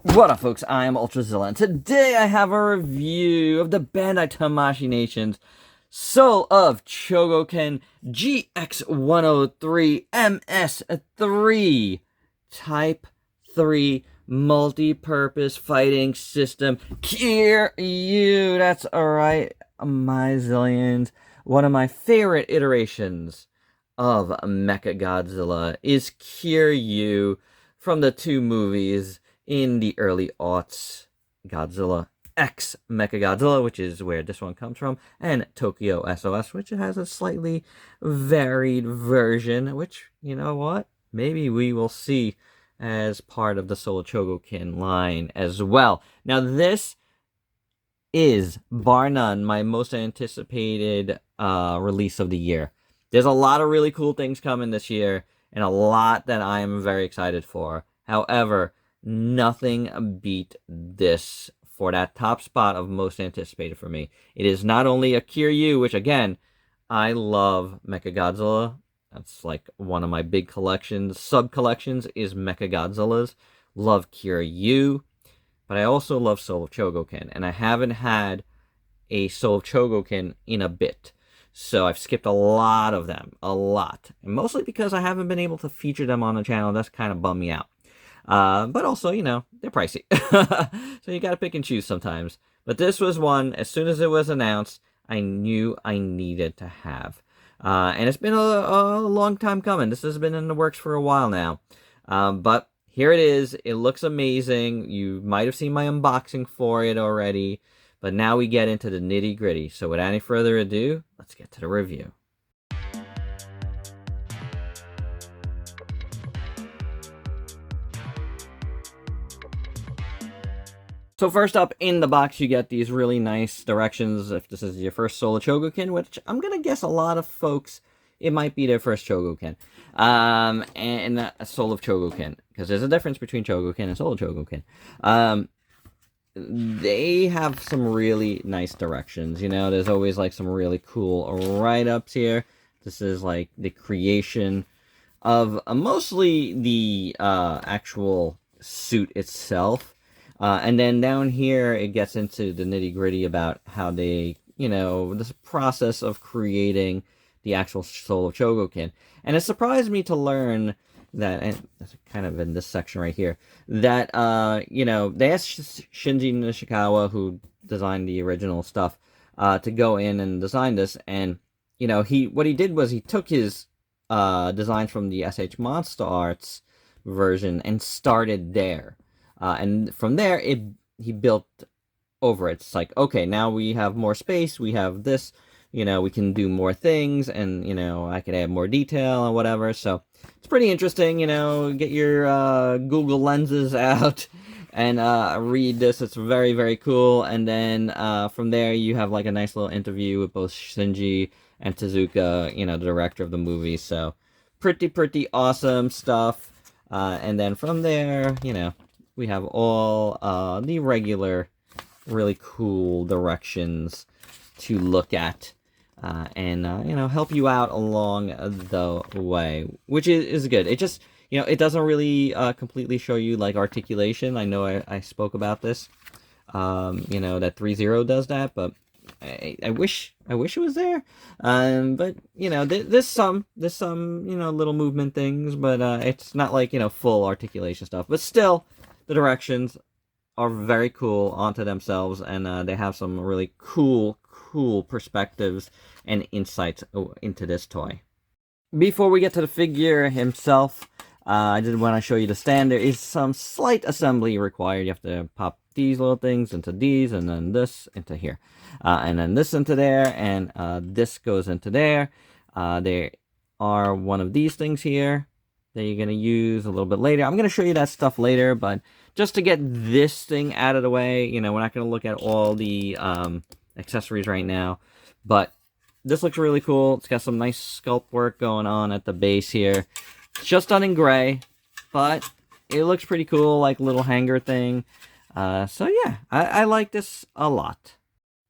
What up, folks? I am ultrazillatoys, and today I have a review of the Bandai Tamashii Nations Soul of Chogokin GX-103 MS-3 Type 3 Multi-Purpose Fighting System Kiryu. That's alright, my zillions. One of my favorite iterations of Mechagodzilla is Kiryu from the two movies in the early aughts, Godzilla X Mechagodzilla, which is where this one comes from, and Tokyo SOS, which has a slightly varied version, which, you know what, maybe we will see as part of the Soul of Chogokin line as well. Now, this is, bar none, my most anticipated release of the year. There's a lot of really cool things coming this year, and a lot that I am very excited for. However, nothing beat this for that top spot of most anticipated for me. It is not only a Kiryu, which again, I love Mechagodzilla. That's like one of my big collections, sub-collections is Mechagodzillas. Love Kiryu, but I also love Soul of Chogokin, and I haven't had a Soul of Chogokin in a bit. So I've skipped a lot of them, a lot. And mostly because I haven't been able to feature them on the channel. That's kind of bummed me out. But also, you know, they're pricey. So you gotta pick and choose sometimes. But this was one, as soon as it was announced, I knew I needed to have. And it's been a long time coming. This has been in the works for a while now. But here it is. It looks amazing. You might have seen my unboxing for it already. But now we get into the nitty-gritty. So without any further ado, let's get to the review. So first up in the box, you get these really nice directions. If this is your first Soul of Chogokin, which I'm going to guess a lot of folks, it might be their first Chogokin. And a Soul of Chogokin, because there's a difference between Chogokin and Soul of Chogokin. They have some really nice directions. You know, there's always like some really cool write-ups here. This is like the creation of mostly the actual suit itself. And then down here, it gets into the nitty-gritty about how they, you know, this process of creating the actual Soul of Chogokin. And it surprised me to learn that, and that's kind of in this section right here, that, you know, they asked Shinji Nishikawa, who designed the original stuff, to go in and design this. And, you know, what he did was he took his designs from the SH Monster Arts version and started there. And from there, he built over it. It's like, okay, now we have more space, we have this, you know, we can do more things, and, you know, I could add more detail and whatever. So it's pretty interesting, you know, get your Google lenses out and read this. It's very, very cool. And then from there, you have like a nice little interview with both Shinji and Tezuka, you know, the director of the movie. So pretty awesome stuff. And then from there, you know, we have all the regular, really cool directions to look at and, you know, help you out along the way, which is good. It just, you know, it doesn't really completely show you, like, articulation. I know I spoke about this, you know, that 3.0 does that, but I wish it was there. But, you know, there's some, you know, little movement things, but it's not like, you know, full articulation stuff. But still, the directions are very cool onto themselves, and they have some really cool perspectives and insights into this toy. Before we get to the figure himself, I did want to show you the stand. There is some slight assembly required. You have to pop these little things into these, and then this into here, and then this into there, and this goes into there. There are one of these things here that you're going to use a little bit later. I'm going to show you that stuff later, but just to get this thing out of the way, you know, we're not going to look at all the accessories right now, but this looks really cool. It's got some nice sculpt work going on at the base here. It's just done in gray, but it looks pretty cool, like little hanger thing. So yeah, I like this a lot.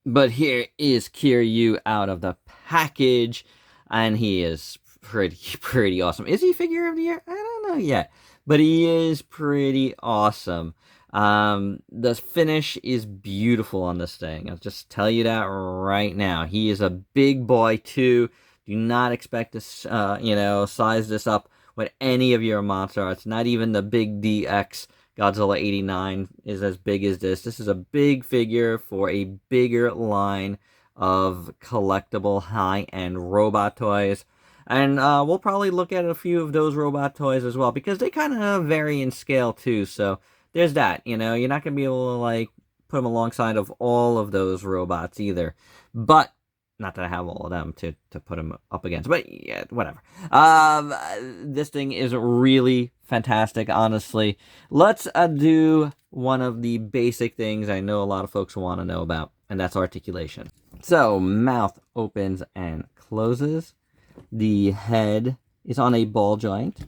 But here is Kiryu out of the package, and he is pretty awesome. Is he figure of the year? I don't know yet, but he is pretty awesome. The finish is beautiful on this thing. I'll just tell you that right now. He is a big boy too. Do not expect to, size this up with any of your monster arts. Not even the big DX Godzilla 89 is as big as this. This is a big figure for a bigger line of collectible high-end robot toys. And we'll probably look at a few of those robot toys as well, because they kind of vary in scale too. So there's that, you're not going to be able to, like, put them alongside of all of those robots either. But, not that I have all of them to put them up against, but yeah, whatever. This thing is really fantastic, honestly. Let's do one of the basic things I know a lot of folks want to know about, and that's articulation. So, mouth opens and closes. The head is on a ball joint.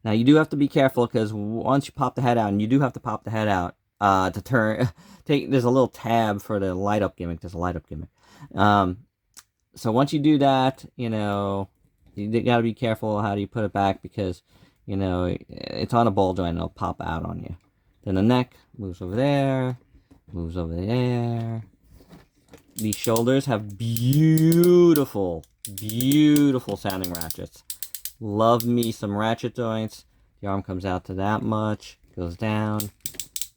Now, you do have to be careful, because once you pop the head out, and you do have to pop the head out to turn, there's a little tab for the light-up gimmick. There's a light-up gimmick. So once you do that, you got to be careful how do you put it back, because, it's on a ball joint and it'll pop out on you. Then the neck moves over there, moves over there. The shoulders have beautiful, beautiful sounding ratchets. Love me some ratchet joints. The arm comes out to that much, goes down.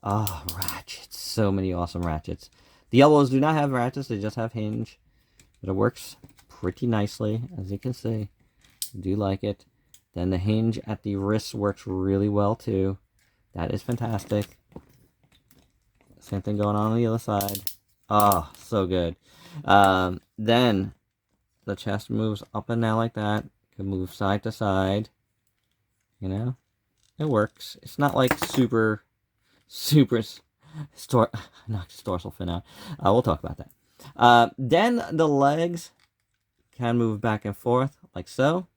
Oh, ratchets. So many awesome ratchets. The elbows do not have ratchets, they just have hinge. But it works pretty nicely, as you can see. I do like it. Then the hinge at the wrist works really well too. That is fantastic. Same thing going on the other side. Oh, so good. Then the chest moves up and down like that. Can move side to side. It works. It's not like super knock his dorsal fin out. We'll talk about that. Then the legs can move back and forth like so.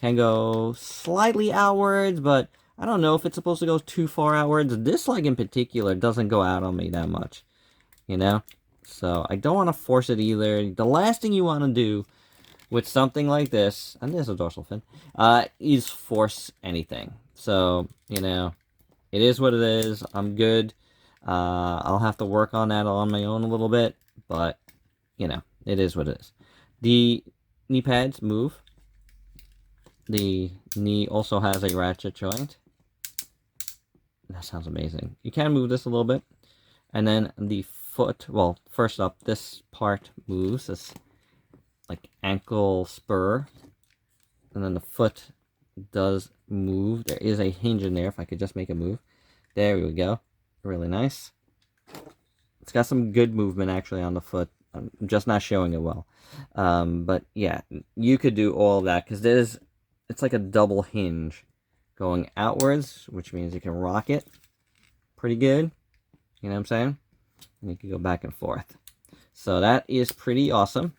Can go slightly outwards, but I don't know if it's supposed to go too far outwards. This leg in particular doesn't go out on me that much, So I don't want to force it either. The last thing you want to do with something like this, and there's a dorsal fin, is force anything. So, it is what it is. I'm good. I'll have to work on that on my own a little bit, but, it is what it is. The knee pads move. The knee also has a ratchet joint. That sounds amazing. You can move this a little bit. And then the foot, well, first up, this part moves. This, like, ankle spur. And then the foot does move. There is a hinge in there, if I could just make it move. There we go. Really nice. It's got some good movement, actually, on the foot. I'm just not showing it well. But, yeah, you could do all of that, because it's like a double hinge going outwards, which means you can rock it pretty good. You know what I'm saying? And you can go back and forth. So that is pretty awesome.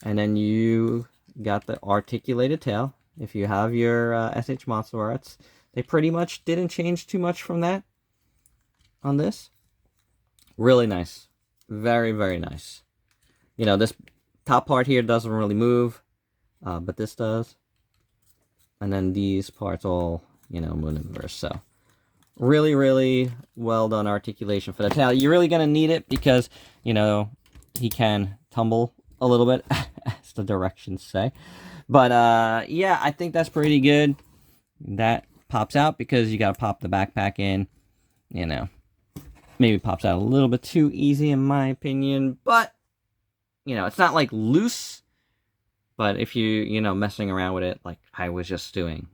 And then you got the articulated tail. If you have your SH Monster Arts, they pretty much didn't change too much from that on this. Really nice. Very, very nice. This top part here doesn't really move, but this does. And then these parts all, move in reverse. So really, really well done articulation for the tail. You're really going to need it because, he can tumble a little bit, as the directions say. But, yeah, I think that's pretty good. That pops out because you got to pop the backpack in, Maybe pops out a little bit too easy in my opinion. But, it's not like loose. But if you, messing around with it like I was just doing,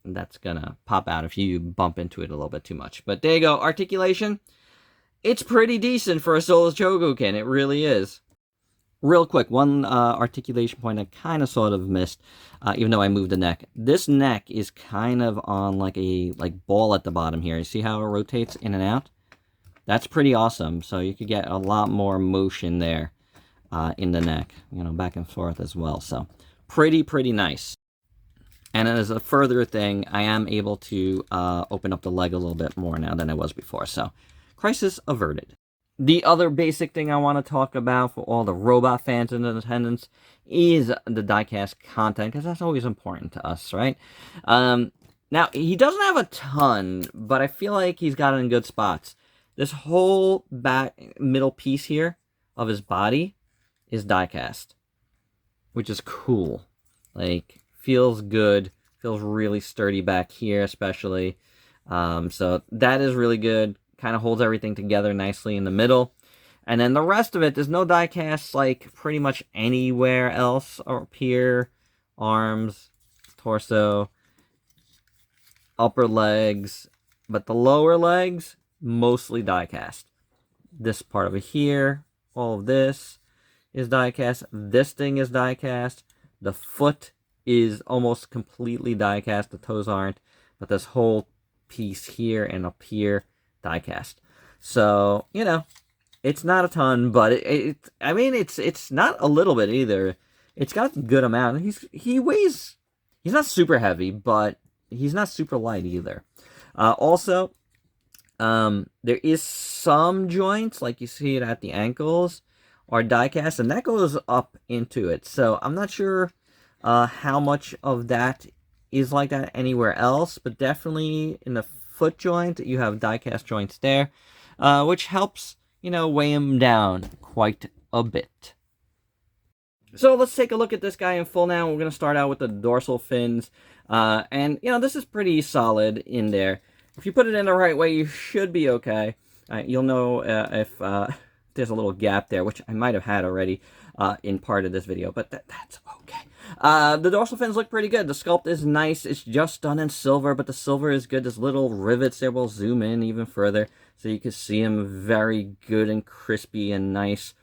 that's gonna pop out if you bump into it a little bit too much. But there you go. Articulation. It's pretty decent for a Soulless Chogokin. It really is. Real quick, one articulation point I kind of sort of missed, even though I moved the neck. This neck is kind of on like a ball at the bottom here. You see how it rotates in and out? That's pretty awesome. So you could get a lot more motion there. In the neck, back and forth as well. So pretty nice. And as a further thing, I am able to open up the leg a little bit more now than I was before. So crisis averted. The other basic thing I want to talk about for all the robot fans in attendance is the diecast content, because that's always important to us, right? Now, he doesn't have a ton, but I feel like he's got it in good spots. This whole middle piece here of his body is die cast, which is cool. Like, feels good. Feels really sturdy back here, especially. So that is really good. Kind of holds everything together nicely in the middle. And then the rest of it, there's no die casts like pretty much anywhere else up here. Arms, torso, upper legs, but the lower legs, mostly die cast. This part over here, all of this is die cast. This thing is die cast. The foot is almost completely die cast. The toes aren't, but this whole piece here and up here, die cast. So, you know, it's not a ton, but I mean, it's not a little bit either. It's got a good amount. He weighs, he's not super heavy, but he's not super light either. Also, there is some joints, like you see it at the ankles, are die cast, and that goes up into it. So I'm not sure how much of that is like that anywhere else, but definitely in the foot joint, you have die cast joints there, which helps, you know, weigh him down quite a bit. So let's take a look at this guy in full now. We're going to start out with the dorsal fins. And, you know, this is pretty solid in there. If you put it in the right way, you should be okay. You'll know if there's a little gap there, which I might have had already in part of this video, but that's okay. The dorsal fins look pretty good. The sculpt is nice. It's just done in silver, but the silver is good. There's little rivets there. We'll zoom in even further so you can see him very good and crispy and nice.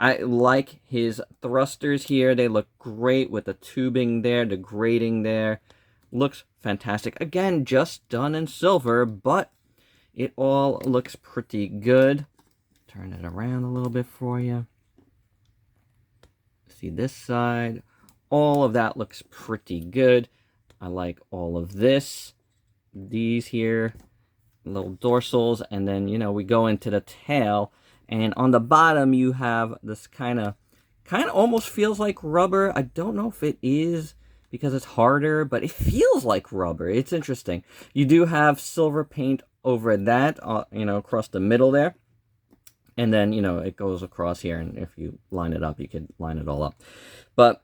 I like his thrusters here. They look great with the tubing there, the grating there. Looks fantastic. Again, just done in silver, but it all looks pretty good. Turn it around a little bit for you. See this side. All of that looks pretty good. I like all of this. These here, little dorsals, and then, you know, we go into the tail, and on the bottom you have this kind of almost feels like rubber. I don't know if it is because it's harder, but it feels like rubber. It's interesting. You do have silver paint over that, you know, across the middle there. And then, you know, it goes across here, and if you line it up, you could line it all up. But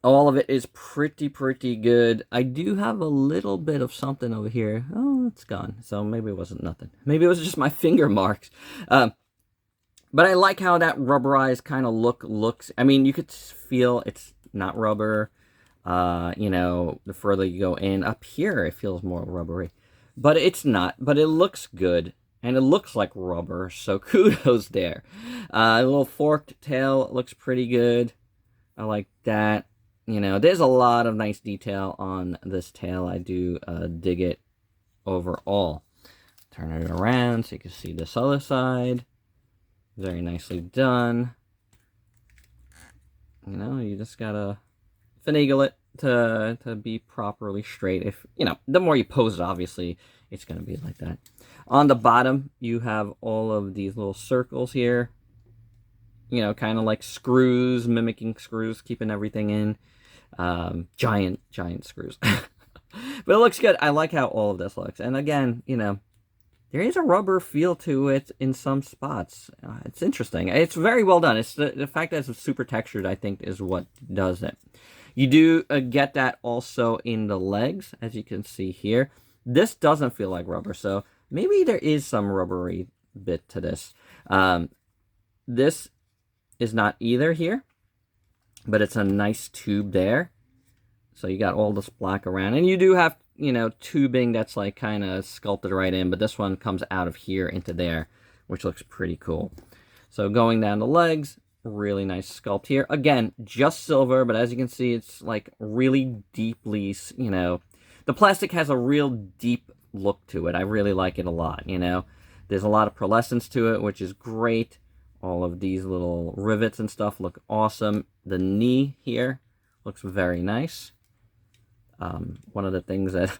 all of it is pretty good. I do have a little bit of something over here. Oh, it's gone. So maybe it wasn't nothing. Maybe it was just my finger marks. But I like how that rubberized kind of looks. I mean, you could feel it's not rubber. You know, the further you go in, up here it feels more rubbery. But it's not. But it looks good. And it looks like rubber, so kudos there. A little forked tail looks pretty good. I like that. You know, there's a lot of nice detail on this tail. I do dig it overall. Turn it around so you can see this other side. Very nicely done. You know, you just gotta finagle it to be properly straight. If, you know, the more you pose it, obviously, it's gonna be like that. On the bottom, you have all of these little circles here. You know, kind of like screws, mimicking screws, keeping everything in. Giant screws. But it looks good. I like how all of this looks. And again, you know, there is a rubber feel to it in some spots. It's interesting. It's very well done. It's the fact that it's super textured, I think, is what does it. You do get that also in the legs, as you can see here. This doesn't feel like rubber, so maybe there is some rubbery bit to this. This is not either here, but it's a nice tube there. So you got all this black around, and you do have, you know, tubing that's like kind of sculpted right in, but this one comes out of here into there, which looks pretty cool. So going down the legs, really nice sculpt here. Again, just silver, but as you can see, it's like really deeply, you know, the plastic has a real deep look to it. I really like it a lot, you know. There's a lot of pearlescence to it, which is great. All of these little rivets and stuff look awesome. The knee here looks very nice. One of the things that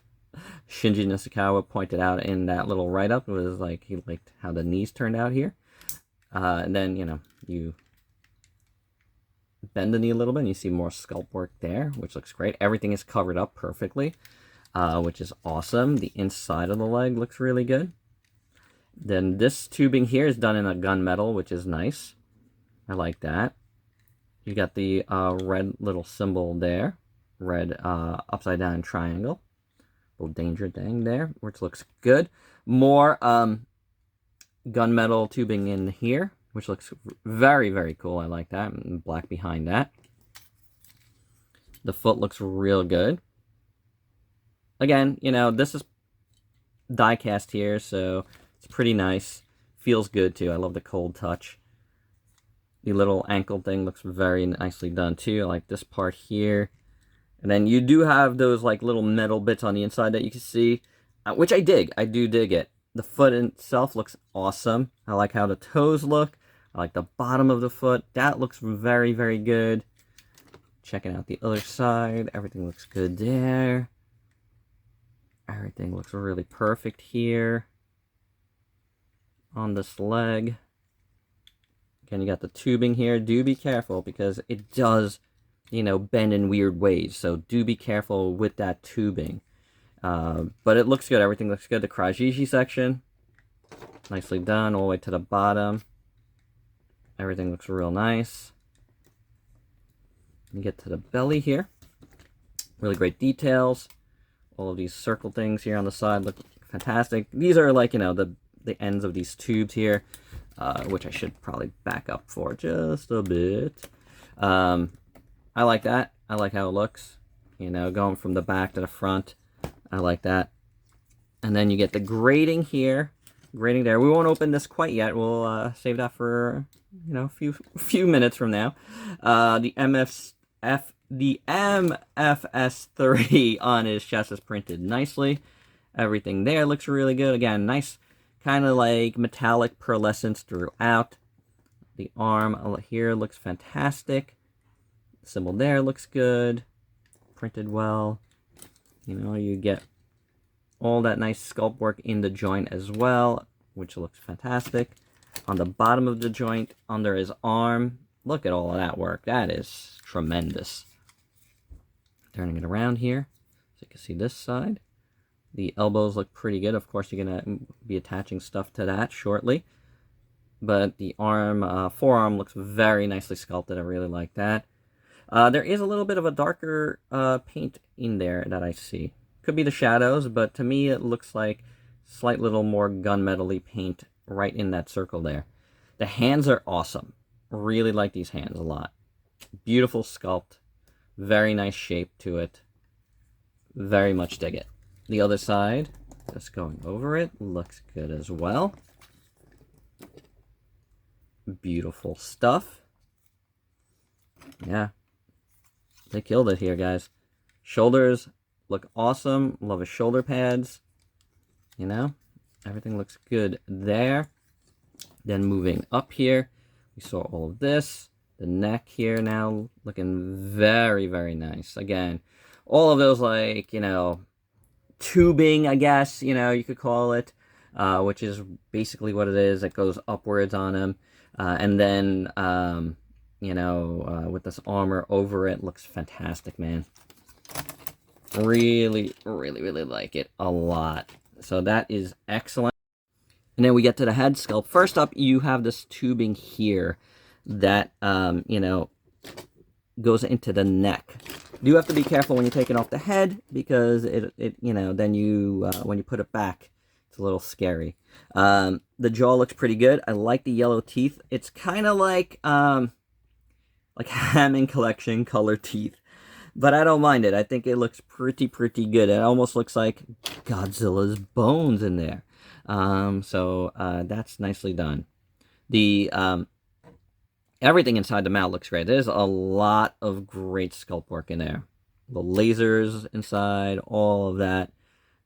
Shinji Nishikawa pointed out in that little write-up was like he liked how the knees turned out here. And then, you know, you bend the knee a little bit and you see more sculpt work there, which looks great. Everything is covered up perfectly, which is awesome. The inside of the leg looks really good. Then this tubing here is done in a gunmetal, which is nice. I like that. You got the red little symbol there. Red upside down triangle. Little danger thing there, which looks good. More gunmetal tubing in here, which looks very, very cool. I like that. And black behind that. The foot looks real good. Again, you know, this is die cast here, so it's pretty nice. Feels good too. I love the cold touch. The little ankle thing looks very nicely done too. I like this part here. And then you do have those like little metal bits on the inside that you can see, which I dig. I do dig it. The foot itself looks awesome. I like how the toes look. I like the bottom of the foot. That looks very, very good. Checking out the other side. Everything looks good there. Everything looks really perfect here. On this leg. Again, you got the tubing here. Do be careful because it does, you know, bend in weird ways. So do be careful with that tubing. But it looks good. Everything looks good. The Krajiji section, nicely done all the way to the bottom. Everything looks real nice. You get to the belly here. Really great details. All of these circle things here on the side look fantastic. These are like, you know, the ends of these tubes here. Which I should probably back up for just a bit. I like that. I like how it looks. You know, going from the back to the front. I like that. And then you get the grating here. Grating there. We won't open this quite yet. We'll save that for, you know, a few minutes from now. The MFS-3 on his chest is printed nicely. Everything there looks really good. Again, nice kind of like metallic pearlescence throughout. The arm here looks fantastic. The symbol there looks good. Printed well. You know, you get all that nice sculpt work in the joint as well, which looks fantastic. On the bottom of the joint, under his arm, look at all of that work. That is tremendous. Turning it around here, so you can see this side. The elbows look pretty good. Of course, you're going to be attaching stuff to that shortly. But the arm, forearm looks very nicely sculpted. I really like that. There is a little bit of a darker paint in there that I see. Could be the shadows, but to me it looks like slight little more gunmetal-y paint right in that circle there. The hands are awesome. Really like these hands a lot. Beautiful sculpt. Very nice shape to it. Very much dig it. The other side, just going over it, looks good as well. Beautiful stuff. Yeah. They killed it here, guys. Shoulders look awesome. Love his shoulder pads. You know, everything looks good there. Then moving up here, we saw all of this. The neck here now looking very, very nice. Again, all of those like, you know, tubing, I guess, you know, you could call it, which is basically what it is. It goes upwards on him. And then, you know, with this armor over it, looks fantastic, man. Really, really, really like it a lot. So that is excellent. And then we get to the head sculpt. First up, you have this tubing here that, you know, goes into the neck. You have to be careful when you're taking off the head because it you know, then you, when you put it back, it's a little scary. The jaw looks pretty good. I like the yellow teeth. It's kind of like Hammond Collection color teeth. But I don't mind it. I think it looks pretty good. It almost looks like Godzilla's bones in there. So that's nicely done. The everything inside the mouth looks great. There's a lot of great sculpt work in there. The lasers inside, all of that.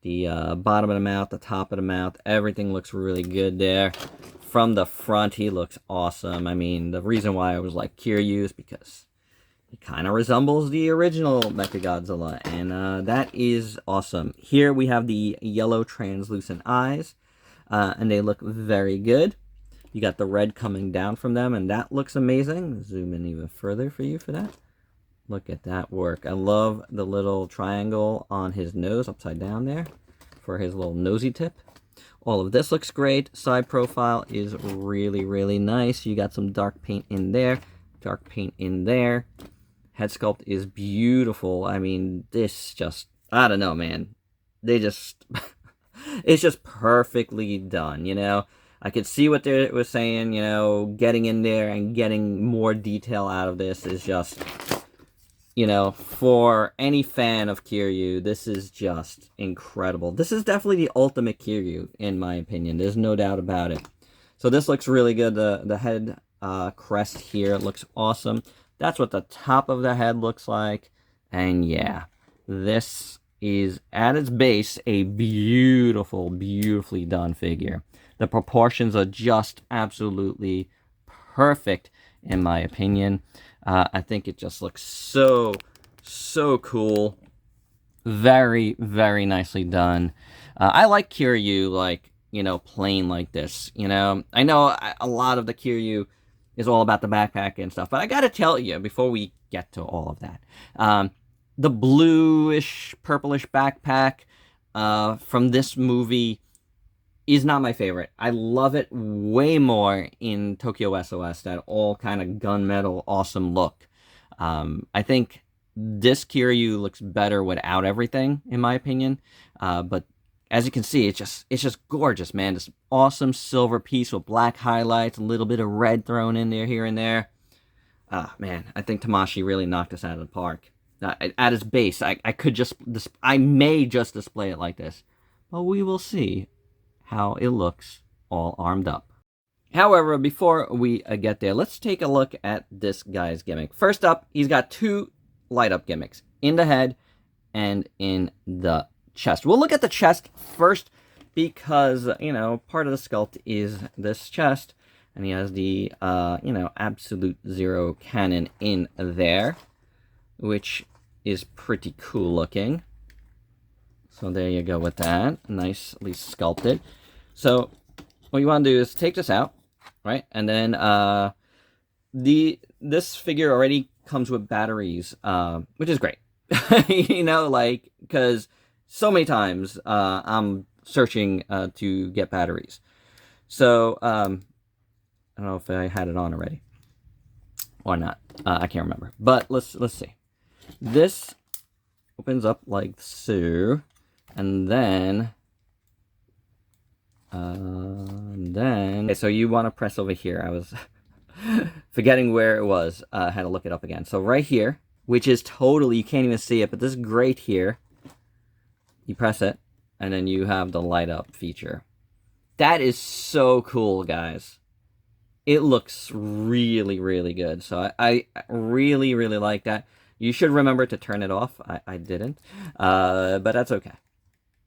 The bottom of the mouth, the top of the mouth, everything looks really good there. From the front, he looks awesome. I mean, the reason why I was like Kiryu is because he kind of resembles the original Mechagodzilla, and that is awesome. Here we have the yellow translucent eyes, and they look very good. You got the red coming down from them, and that looks amazing. Zoom in even further for you for that. Look at that work. I love the little triangle on his nose upside down there for his little nosy tip. All of this looks great. Side profile is really, really nice. You got some dark paint in there, dark paint in there. Head sculpt is beautiful. I mean, this just, I don't know, man. They just, it's just perfectly done, you know? I could see what they were saying, you know, getting in there and getting more detail out of this is just, you know, for any fan of Kiryu, this is just incredible. This is definitely the ultimate Kiryu, in my opinion. There's no doubt about it. So this looks really good. The head crest here looks awesome. That's what the top of the head looks like. And yeah, this is, at its base, a beautiful, beautifully done figure. The proportions are just absolutely perfect, in my opinion. I think it just looks so, so cool. Very, very nicely done. I like Kiryu, like, you know, plain like this, you know. I know a lot of the Kiryu is all about the backpack and stuff, but I gotta tell you, before we get to all of that, the bluish, purplish backpack from this movie is not my favorite. I love it way more in Tokyo SOS, that all kind of gunmetal awesome look. I think this Kiryu looks better without everything, in my opinion. But as you can see, it's just gorgeous, man. This awesome silver piece with black highlights, a little bit of red thrown in there here and there. Man, I think Tamashii really knocked us out of the park. At its base, I may just display it like this, but we will see how it looks all armed up. However, before we get there, let's take a look at this guy's gimmick. First up, he's got two light up gimmicks in the head and in the chest. We'll look at the chest first because, you know, part of the sculpt is this chest, and he has the, you know, absolute zero cannon in there, which is pretty cool looking. So there you go with that. Nicely sculpted. So what you want to do is take this out, right? And then this figure already comes with batteries, which is great. You know, like, because so many times I'm searching to get batteries. So I don't know if I had it on already or not. I can't remember. But let's see. This opens up like so, and then okay, so you want to press over here. I was forgetting where it was. I had to look it up again. So right here, which is totally, you can't even see it, but this grate here, you press it, and then you have the light up feature. That is so cool, guys. It looks really, really good. So I really, really like that. You should remember to turn it off. I didn't, but that's okay.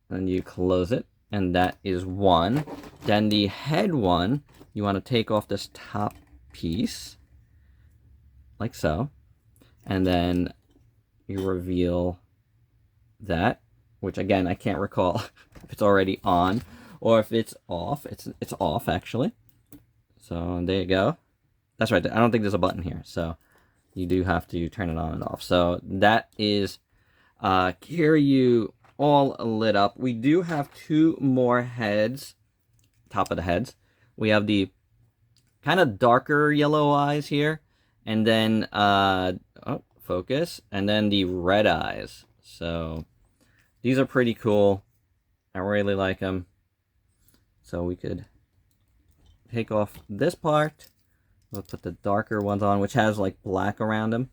And you close it. And that is one. Then the head one, you want to take off this top piece, like so. And then you reveal that, which again, I can't recall if it's already on or if it's off. It's off, actually. So there you go. That's right. I don't think there's a button here. So you do have to turn it on and off. So that is Kiryu all lit up. We do have two more heads, top of the heads. We have the kind of darker yellow eyes here, and then focus, and then the red eyes. So these are pretty cool. I really like them. So we could take off this part. We'll put the darker ones on, which has like black around them.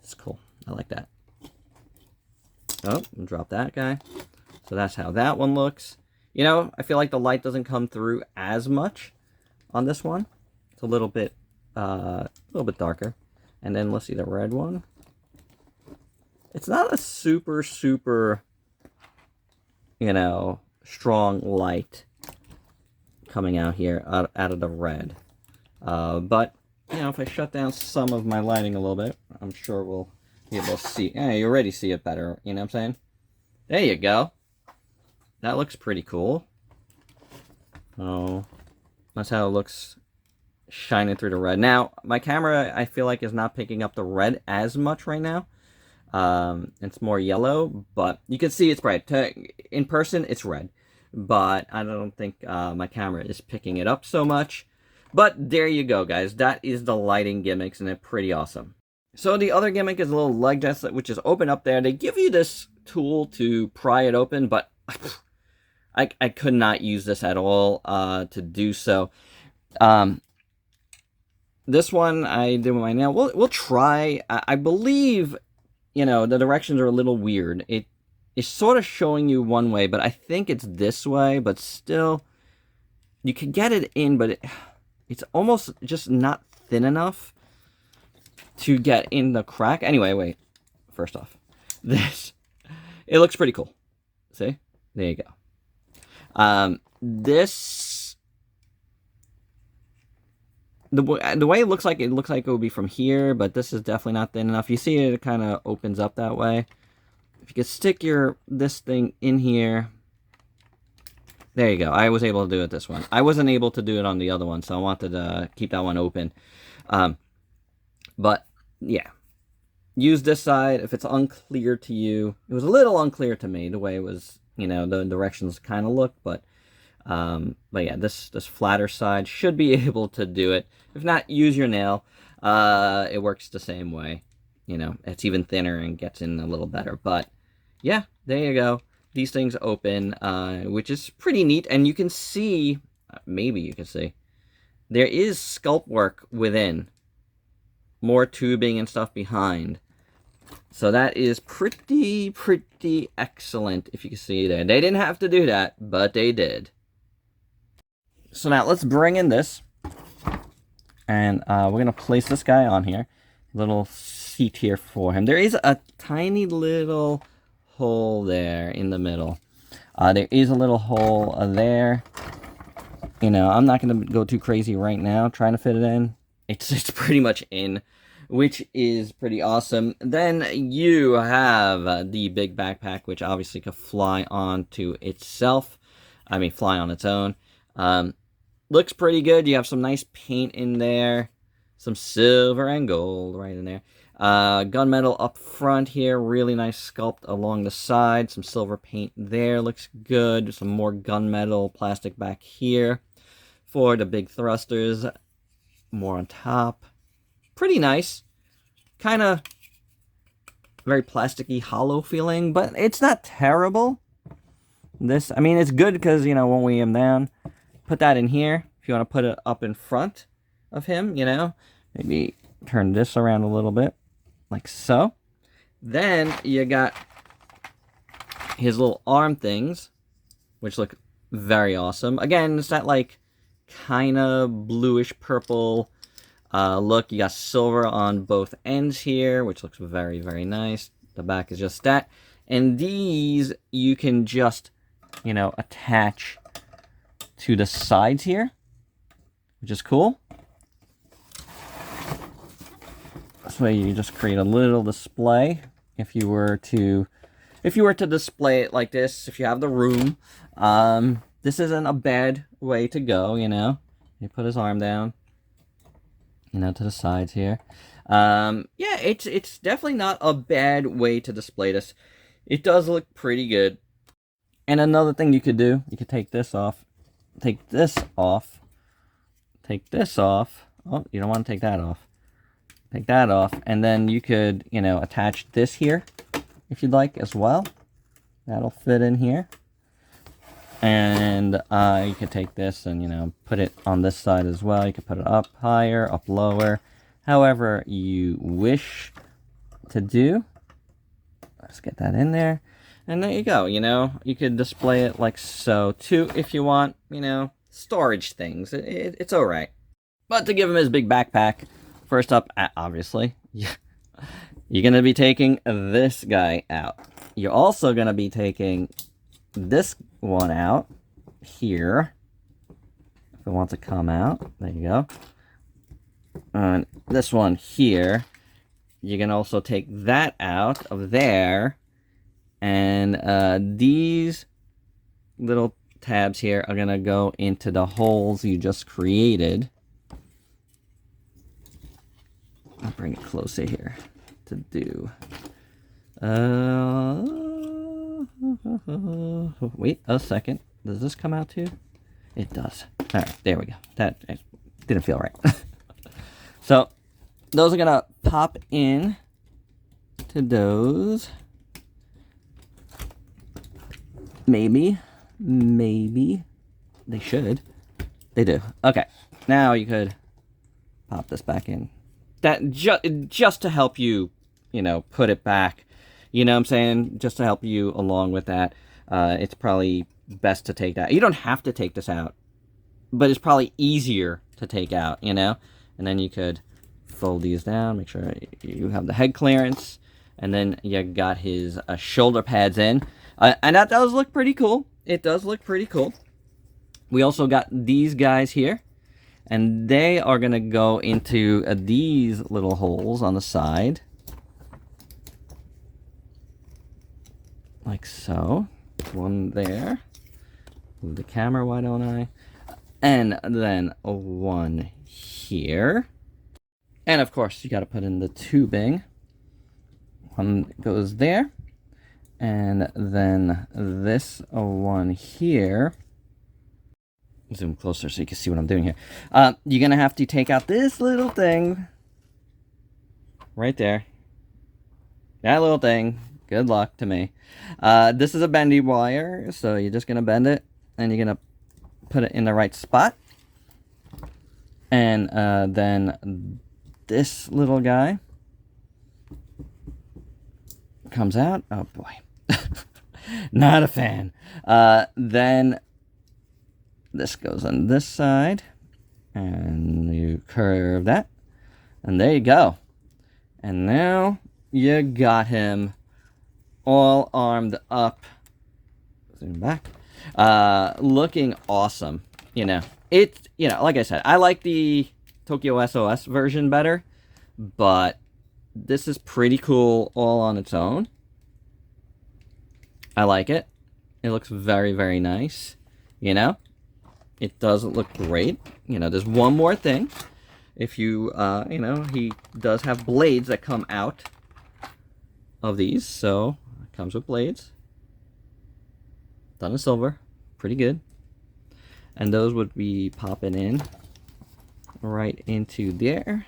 It's cool. I like that. Oh, drop that guy. So that's how that one looks. You know, I feel like the light doesn't come through as much on this one. It's a little bit darker. And then let's see the red one. It's not a super, you know, strong light coming out here out of the red. But, you know, if I shut down some of my lighting a little bit, I'm sure we'll be able to see. Yeah, you already see it better, you know what I'm saying? There you go. That looks pretty cool. Oh, that's how it looks shining through the red. Now, my camera, I feel like, is not picking up the red as much right now. It's more yellow, but you can see it's bright. In person, it's red. but I don't think my camera is picking it up so much. But there you go, guys. That is the lighting gimmicks, and they're pretty awesome. So the other gimmick is a little leg rest, which is open up there. They give you this tool to pry it open, but I could not use this at all to do so. This one I did with my nail. We'll try. I believe, you know, the directions are a little weird. It's sort of showing you one way, but I think it's this way. But still, you can get it in, but it's almost just not thin enough to get in the crack. Anyway, wait. First off, it looks pretty cool. See? There you go. The way it looks like it would be from here, but this is definitely not thin enough. You see it kind of opens up that way. If you could stick this thing in here. There you go. I was able to do it this one. I wasn't able to do it on the other one, so I wanted to keep that one open. But yeah, use this side if it's unclear to you. It was a little unclear to me the way it was, you know, the directions kind of look, but yeah, this flatter side should be able to do it. If not, use your nail. It works the same way. You know, it's even thinner and gets in a little better. But yeah, there you go. These things open, which is pretty neat. And you can see, maybe you can see, there is sculpt work within. More tubing and stuff behind. So that is pretty excellent, if you can see there. They didn't have to do that, but they did. So now let's bring in this. And we're going to place this guy on here. Little seat here for him. There is a tiny little hole there in the middle. There is a little hole there. You know, I'm not going to go too crazy right now trying to fit it in. It's pretty much in, which is pretty awesome. Then you have the big backpack, which obviously could fly onto itself. I mean, fly on its own. Looks pretty good. You have some nice paint in there. Some silver and gold right in there. Gunmetal up front here. Really nice sculpt along the side. Some silver paint there. Looks good. Some more gunmetal plastic back here for the big thrusters. More on top. Pretty nice. Kind of very plasticky, hollow feeling, but it's not terrible. This, I mean, it's good because, you know, when we am down, put that in here. If you want to put it up in front of him, you know, maybe turn this around a little bit, like so. Then you got his little arm things, which look very awesome. Again, it's that, like, kind of bluish purple look. You got silver on both ends here, which looks very nice. The back is just that. And these you can just, you know, attach to the sides here, which is cool. This way you just create a little display if you were to display it like this, if you have the room. This isn't a bad way to go, you know. You put his arm down, you know, to the sides here. Yeah, it's definitely not a bad way to display this. It does look pretty good. And another thing you could do, you could take this off, take this off, take this off. Oh, you don't want to take that off. Take that off, and then you could, you know, attach this here if you'd like as well. That'll fit in here. And you could take this and, you know, put it on this side as well. You could put it up higher, up lower, however you wish to do. Let's get that in there. And there you go, you know. You could display it like so, too, if you want, you know, storage things. It's all right. But to give him his big backpack, first up, obviously, you're going to be taking this guy out. You're also going to be taking this one out here, if it wants to come out. There you go. And this one here, you can also take that out of there. And these little tabs here are going to go into the holes you just created. I'll bring it closer here to do. Wait a second. Does this come out too? It does. All right, there we go. That didn't feel right. So those are gonna pop in to those. Maybe they should. They do. Okay, now you could pop this back in. That just to help you, you know, put it back. You know what I'm saying? Just to help you along with that. It's probably best to take that. You don't have to take this out, but it's probably easier to take out, you know? And then you could fold these down, make sure you have the head clearance, and then you got his shoulder pads in. And that does look pretty cool. It does look pretty cool. We also got these guys here, and they are going to go into these little holes on the side. Like so. One there. Move the camera, why don't I? And then one here. And of course, you got to put in the tubing. One goes there. And then this one here. Zoom closer so you can see what I'm doing here. You're going to have to take out this little thing. Right there. That little thing. Good luck to me. This is a bendy wire, so you're just going to bend it, and you're going to put it in the right spot. And then this little guy comes out. Oh, boy. Not a fan. Then this goes on this side, and you curve that, and there you go. And now you got him all armed up. Zoom back. Looking awesome. You know, it's, you know, like I said, I like the Tokyo SOS version better, but this is pretty cool all on its own. I like it. It looks very, very nice. You know, it does look great. You know, there's one more thing. If you, you know, he does have blades that come out of these, so it comes with blades. Done in silver. Pretty good. And those would be popping in right into there.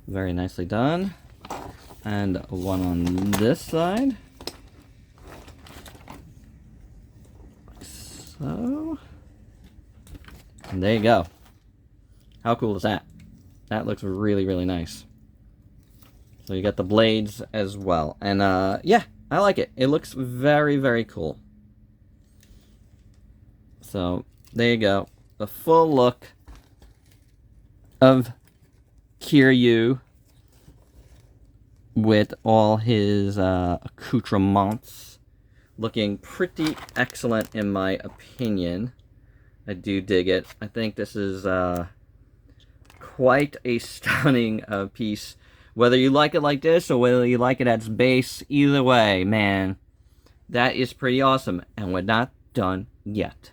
Very nicely done. And one on this side. Like so. And there you go. How cool is that? That looks really, really nice. So you got the blades as well. And yeah, I like it. It looks very, very cool. So there you go. The full look of Kiryu with all his accoutrements. Looking pretty excellent in my opinion. I do dig it. I think this is quite a stunning piece. Whether you like it like this or whether you like it at its base, either way, man, that is pretty awesome. And we're not done yet.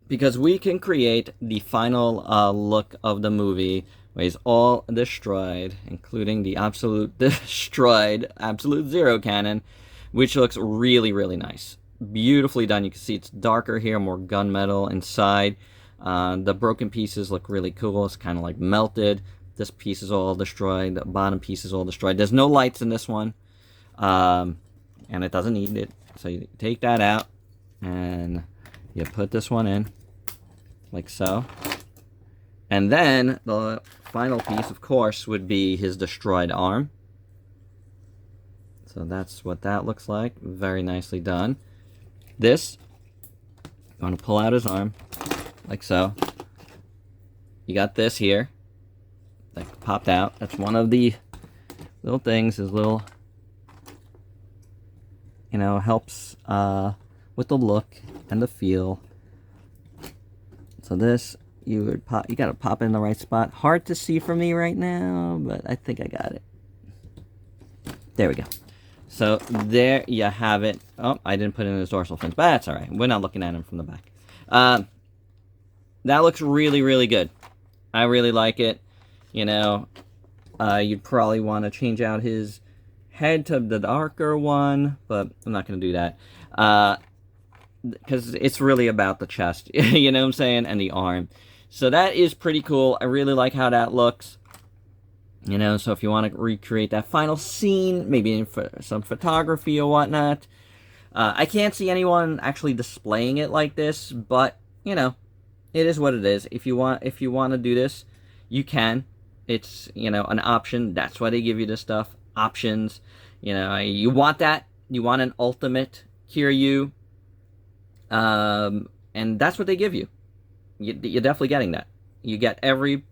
Because we can create the final look of the movie where he's all destroyed, including the absolute destroyed Absolute Zero cannon, which looks really, really nice. Beautifully done. You can see it's darker here, more gunmetal inside. The broken pieces look really cool. It's kind of like melted. This piece is all destroyed. The bottom piece is all destroyed. There's no lights in this one. And it doesn't need it. So you take that out. And you put this one in. Like so. And then the final piece, of course, would be his destroyed arm. So that's what that looks like. Very nicely done. This, I'm going to pull out his arm. Like so. You got this here. That popped out. That's one of the little things. His little, you know, helps with the look and the feel. So this, you would pop. You got to pop in the right spot. Hard to see for me right now, but I think I got it. There we go. So there you have it. Oh, I didn't put in his dorsal fins, but that's all right. We're not looking at him from the back. That looks really, really good. I really like it. You know, you'd probably want to change out his head to the darker one, but I'm not going to do that. because it's really about the chest, you know what I'm saying, and the arm. So that is pretty cool. I really like how that looks. You know, so if you want to recreate that final scene, maybe in some photography or whatnot, I can't see anyone actually displaying it like this, but you know, it is what it is. If you want to do this, you can. It's, you know, an option. That's why they give you this stuff. Options. You know, you want that. You want an ultimate Kiryu, and that's what they give you. You're definitely getting that. You get every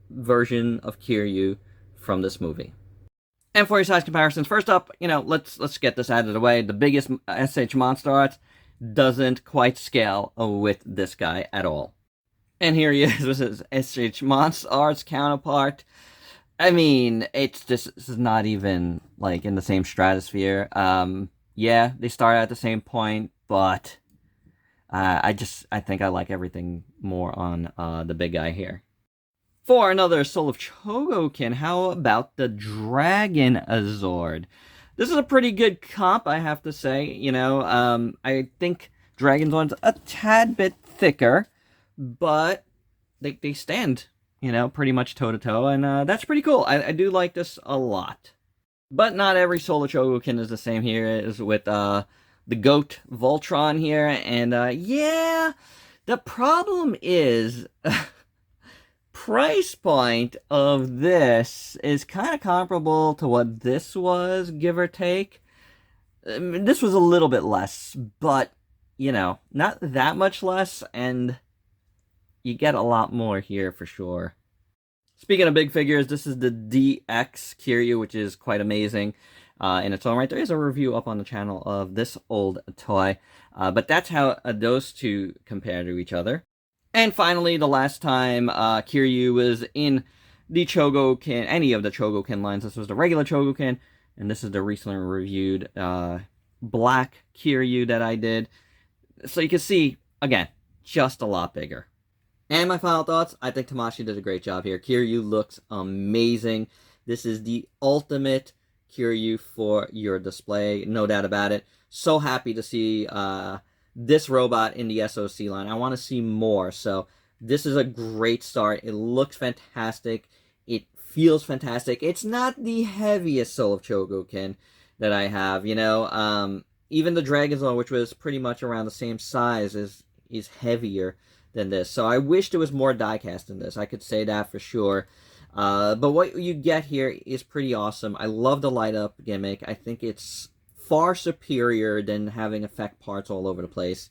version of Kiryu from this movie. And for your size comparisons, first up, you know, let's get this out of the way. The biggest SH Monster Arts doesn't quite scale with this guy at all. And here he is with his SH Monster Arts counterpart. I mean, this is not even, like, in the same stratosphere. Yeah, they start at the same point, but I think I like everything more on the big guy here. For another Soul of Chogokin, how about the Dragon Azord? This is a pretty good comp, I have to say. You know, I think Dragon Zord's a tad bit thicker, but they stand, you know, pretty much toe-to-toe, and that's pretty cool. I do like this a lot. But not every Soul of Chogokin is the same here as with the GOAT Voltron here, and yeah, the problem is... price point of this is kind of comparable to what this was, give or take. This was a little bit less, but, you know, not that much less, and you get a lot more here for sure. Speaking of big figures, this is the GX Kiryu, which is quite amazing in its own right. There is a review up on the channel of this old toy, but that's how those two compare to each other. And finally, the last time Kiryu was in the Chogokin, any of the Chogokin lines, this was the regular Chogokin, and this is the recently reviewed black Kiryu that I did. So you can see, again, just a lot bigger. And my final thoughts, I think Tamashii did a great job here. Kiryu looks amazing. This is the ultimate Kiryu for your display, no doubt about it. So happy to see... this robot in the SOC line. I want to see more, so this is a great start. It looks fantastic. It feels fantastic. It's not the heaviest Soul of Chogokin that I have, you know. Even the Dragon Zone, which was pretty much around the same size, is heavier than this. So I wish there was more diecast in this. I could say that for sure. But what you get here is pretty awesome. I love the light up gimmick. I think it's far superior than having effect parts all over the place.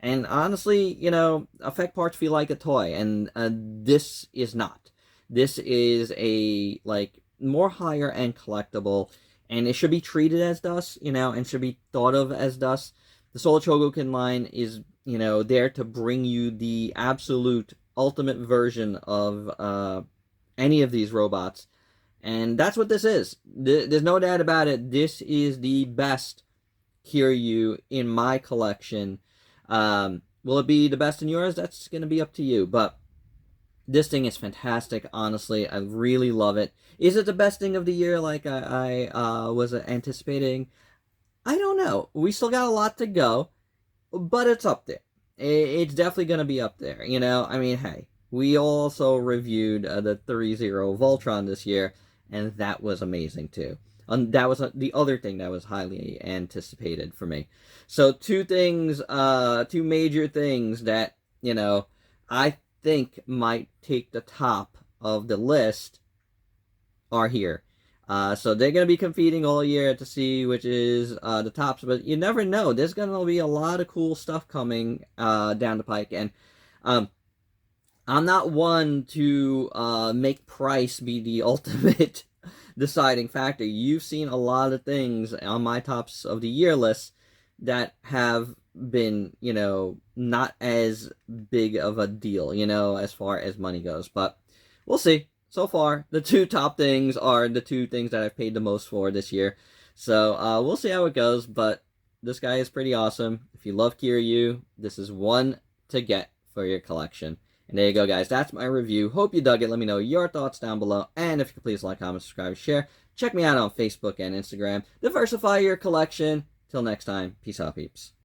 And honestly, you know, effect parts feel like a toy, and this is not. This is a, like, more higher end collectible, and it should be treated as thus, you know, and should be thought of as thus. The Soul of Chogokin line is, you know, there to bring you the absolute ultimate version of any of these robots. And that's what this is. There's no doubt about it. This is the best Kiryu in my collection. Will it be the best in yours? That's going to be up to you. But this thing is fantastic, honestly. I really love it. Is it the best thing of the year like I was anticipating? I don't know. We still got a lot to go, but it's up there. It's definitely going to be up there. You know, I mean, hey, we also reviewed the 3-0 Voltron this year, and that was amazing too. That was the other thing that was highly anticipated for me. So two major things that, you know, I think might take the top of the list are here. So they're going to be competing all year to see which is the tops, but you never know. There's going to be a lot of cool stuff coming down the pike, and I'm not one to make price be the ultimate deciding factor. You've seen a lot of things on my tops of the year list that have been, you know, not as big of a deal, you know, as far as money goes. But we'll see. So far, the two top things are the two things that I've paid the most for this year. So we'll see how it goes, but this guy is pretty awesome. If you love Kiryu, this is one to get for your collection. And there you go, guys. That's my review. Hope you dug it. Let me know your thoughts down below. And if you could please like, comment, subscribe, share. Check me out on Facebook and Instagram. Diversify your collection. Till next time, peace out, peeps.